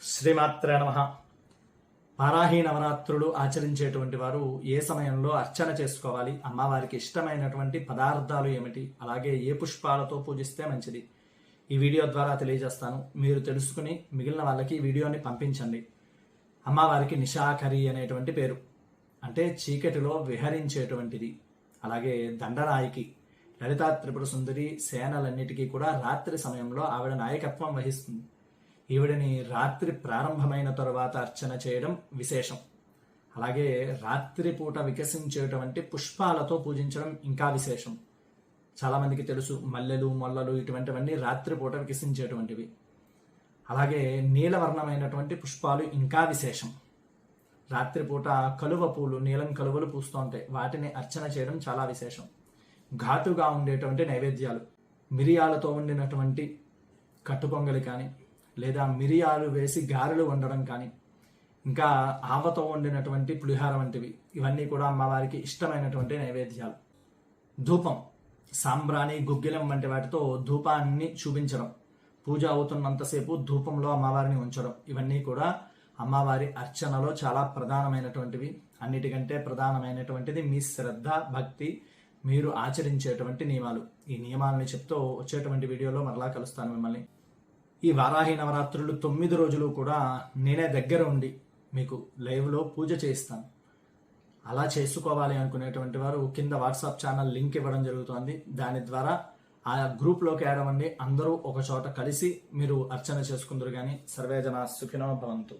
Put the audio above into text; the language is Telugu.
శ్రీమాత్రే నమః. వారాహి నవరాత్రులు ఆచరించేటువంటి వారు ఏ సమయంలో అర్చన చేసుకోవాలి, అమ్మవారికి ఇష్టమైనటువంటి పదార్థాలు ఏమిటి, అలాగే ఏ పుష్పాలతో పూజిస్తే మంచిది, ఈ వీడియో ద్వారా తెలియజేస్తాను. మీరు తెలుసుకుని మిగిలిన వాళ్ళకి ఈ వీడియోని పంపించండి. అమ్మవారికి నిశాకరి అనేటువంటి పేరు, అంటే చీకటిలో విహరించేటువంటిది. అలాగే దండనాయికి, లలితా త్రిపుర సుందరి సేనలన్నిటికీ కూడా రాత్రి సమయంలో ఆవిడ నాయకత్వం వహిస్తుంది. ఈవిడని రాత్రి ప్రారంభమైన తరువాత అర్చన చేయడం విశేషం. అలాగే రాత్రి పూట వికసించేటువంటి పుష్పాలతో పూజించడం ఇంకా విశేషం. చాలామందికి తెలుసు, మల్లెలు మొల్లలు ఇటువంటివన్నీ రాత్రిపూట వికసించేటువంటివి. అలాగే నీలవర్ణమైనటువంటి పుష్పాలు ఇంకా విశేషం. రాత్రిపూట కలువ పూలు, నీలం కలువలు పూస్తూ ఉంటాయి, వాటిని అర్చన చేయడం చాలా విశేషం. ఘాటుగా ఉండేటువంటి నైవేద్యాలు, మిరియాలతో ఉండినటువంటి కట్టుపొంగలి కానీ, లేదా మిరియాలు వేసి గారెలు వండడం కానీ, ఇంకా ఆవతో వండినటువంటి పులిహార వంటివి, ఇవన్నీ కూడా అమ్మవారికి ఇష్టమైనటువంటి నైవేద్యాలు. ధూపం, సాంబ్రాణి, గుగ్గిలం వంటి వాటితో ధూపాన్ని చూపించడం, పూజ అవుతున్నంతసేపు ధూపంలో అమ్మవారిని ఉంచడం, ఇవన్నీ కూడా అమ్మవారి అర్చనలో చాలా ప్రధానమైనటువంటివి. అన్నిటికంటే ప్రధానమైనటువంటిది మీ శ్రద్ధ, భక్తి, మీరు ఆచరించేటువంటి నియమాలు. ఈ నియమాలని చెప్తూ వచ్చేటువంటి వీడియోలో మరలా కలుస్తాను మిమ్మల్ని. ఈ వారాహి నవరాత్రులు 9 రోజులు కూడా నేనే దగ్గర ఉండి మీకు లైవ్లో పూజ చేయిస్తాను. అలా చేసుకోవాలి అనుకునేటువంటి వారు కింద వాట్సాప్ ఛానల్ లింక్ ఇవ్వడం జరుగుతుంది. దాని ద్వారా ఆ గ్రూప్లోకి యాడ్ అవ్వండి. అందరూ ఒక చోట కలిసి మీరు అర్చన చేసుకుందరు. కానీ సర్వే జనా సుఖినో భవంతు.